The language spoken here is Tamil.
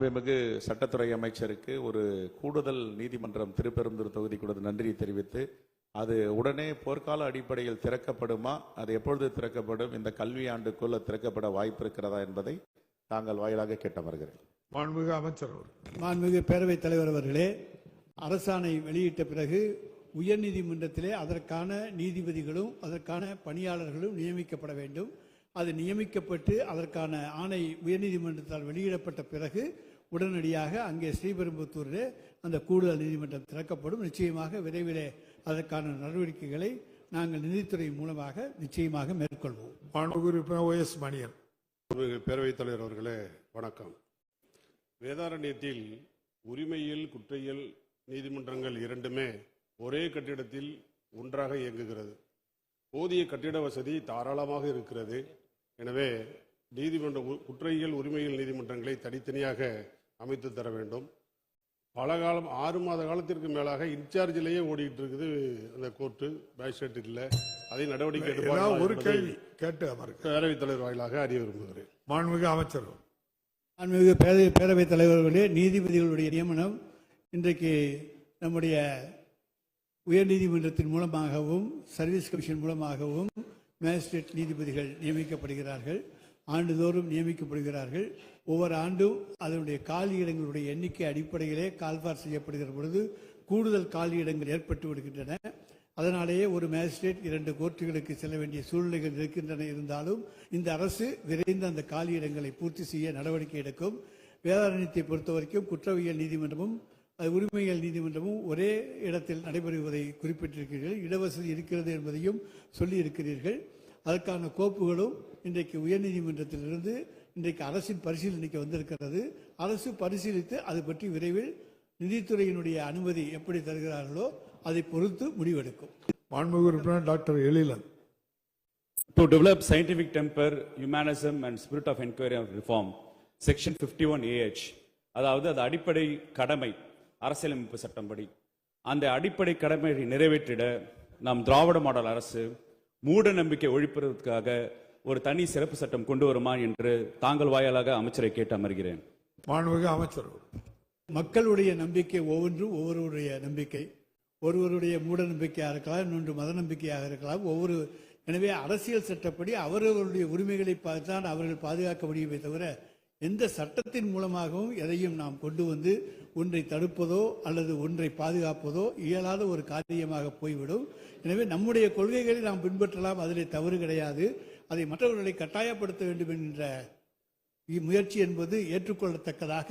மிகு சட்டத்துறை அமைச்சருக்கு ஒரு கூடுதல் நீதிமன்றம் திருப்பெரும்புதூர் தொகுதி கொடுத்த நன்றியை தெரிவித்து, அது உடனே போர்க்கால அடிப்படையில் திறக்கப்படுமா, அது எப்பொழுது திறக்கப்படும், இந்த கல்வி ஆண்டுக்குள் திறக்கப்பட வாய்ப்பு இருக்கிறதா என்பதை தாங்கள் வாயிலாக கேட்டமர்கிறேன். மாண்புமிகு அமைச்சர். மாண்புமிகு பேரவைத் தலைவர் அவர்களே, அரசாணை வெளியிட்ட பிறகு உயர்நீதிமன்றத்திலே அதற்கான நீதிபதிகளும் அதற்கான பணியாளர்களும் நியமிக்கப்பட வேண்டும். அது நியமிக்கப்பட்டு அதற்கான ஆணை உயர்நீதிமன்றத்தால் வெளியிடப்பட்ட பிறகு உடனடியாக அங்கே ஸ்ரீபெரும்புத்தூரில் அந்த கூடுதல் நீதிமன்றம் திறக்கப்படும். நிச்சயமாக விரைவிலே அதற்கான நடவடிக்கைகளை நாங்கள் நிதித்துறை மூலமாக நிச்சயமாக மேற்கொள்வோம். OS மணியன். பேரவைத் தலைவர் அவர்களே வணக்கம். வேதாரண்யத்தில் உரிமையியல் குற்றவியல் நீதிமன்றங்கள் இரண்டுமே ஒரே கட்டிடத்தில் ஒன்றாக இயங்குகிறது. போதிய கட்டிட வசதி தாராளமாக இருக்கிறது. எனவே நீதிமன்ற குற்றவியல் உரிமையியல் நீதிமன்றங்களை தனித்தனியாக அமைத்து தர வேண்டும். பல காலம் 6 மாத காலத்திற்கு மேலாக இன்சார்ஜிலேயே ஓடிட்டு இருக்குது அந்த கோர்ட்டு, மேஜிஸ்ட்ரேட் இல்லை. அதை நடவடிக்கை எடுப்பாங்க. ஒரு கேள்வி கேட்டு பேரவைத் தலைவர் வாயிலாக அறிய விரும்புகிறேன். மாண்புமிகு அமைச்சர். மாண்புமிகு பேரவைத் தலைவர்களுடைய நீதிபதிகளுடைய நியமனம் இன்றைக்கு நம்முடைய உயர்நீதிமன்றத்தின் மூலமாகவும் சர்வீஸ் கமிஷன் மூலமாகவும் மேஜிஸ்ட்ரேட் நீதிபதிகள் நியமிக்கப்படுகிறார்கள். ஆண்டுதோறும் நியமிக்கப்படுகிறார்கள். ஒவ்வொரு ஆண்டும் அதனுடைய காலியிடங்களுடைய எண்ணிக்கை அடிப்படையிலே கால்பார் செய்யப்படுகிற பொழுது கூடுதல் காலியிடங்கள் ஏற்பட்டு விடுகின்றன. அதனாலேயே ஒரு மேஜிஸ்ட்ரேட் 2 கோர்ட்டுகளுக்கு செல்ல வேண்டிய சூழ்நிலைகள் இருக்கின்றன. இருந்தாலும் இந்த அரசு விரைந்து அந்த காலியிடங்களை பூர்த்தி செய்ய நடவடிக்கை எடுக்கும். வேதாரண்யத்தை பொறுத்தவரைக்கும் குற்றவியல் நீதிமன்றமும் உரிமையியல் நீதிமன்றமும் ஒரே இடத்தில் நடைபெறுவதை குறிப்பிட்டிருக்கிறீர்கள். இடவசதி இருக்கிறது என்பதையும் சொல்லி இருக்கிறீர்கள். அதற்கான கோப்புகளும் இன்றைக்கு உயர்நீதிமன்றத்திலிருந்து இன்றைக்கு அரசின் பரிசீலனைக்கு வந்திருக்கிறது. அரசு பரிசீலித்து அது பற்றி விரைவில் நிதித்துறையினுடைய அனுமதி எப்படி தருகிறார்களோ அதை பொறுத்து முடிவெடுக்கும். மாண்புமிகு doctor Ezhilan. To develop scientific temper, humanism and spirit of inquiry and reform, section 51AH, அதாவது அது அடிப்படை கடமை, அரசியலமைப்பு சட்டம்படி அந்த அடிப்படை கடமையை நிறைவேற்றிட நாம் திராவிட மாடல் அரசு மூட நம்பிக்கை ஒழிப்பதற்காக ஒரு தனி சிறப்பு சட்டம் கொண்டு வருமா என்று தாங்கள் வாயிலாக அமைச்சரை கேட்டு அமர்கிறேன். மாண்புமிகு அமைச்சர். மக்களுடைய நம்பிக்கை ஒவ்வொன்றும் ஒவ்வொருவருடைய நம்பிக்கை. ஒருவருடைய மூட நம்பிக்கையாக இருக்கலாம், இன்னொன்று மத நம்பிக்கையாக இருக்கலாம். எனவே அரசியல் சட்டப்படி அவரவர்களுடைய உரிமைகளை பார்த்தான் அவர்கள் பாதுகாக்க முடியுமே தவிர எந்த சட்டத்தின் மூலமாகவும் எதையும் நாம் கொண்டு வந்து ஒன்றை தடுப்பதோ அல்லது ஒன்றை பாதுகாப்பதோ இயலாத ஒரு காரியமாக போய்விடும். எனவே நம்முடைய கொள்கைகளை நாம் பின்பற்றலாம், அதிலே தவறு கிடையாது. அதை மற்றவர்களை கட்டாயப்படுத்த வேண்டும் என்கின்ற முயற்சி என்பது ஏற்றுக்கொள்ளத்தக்கதாக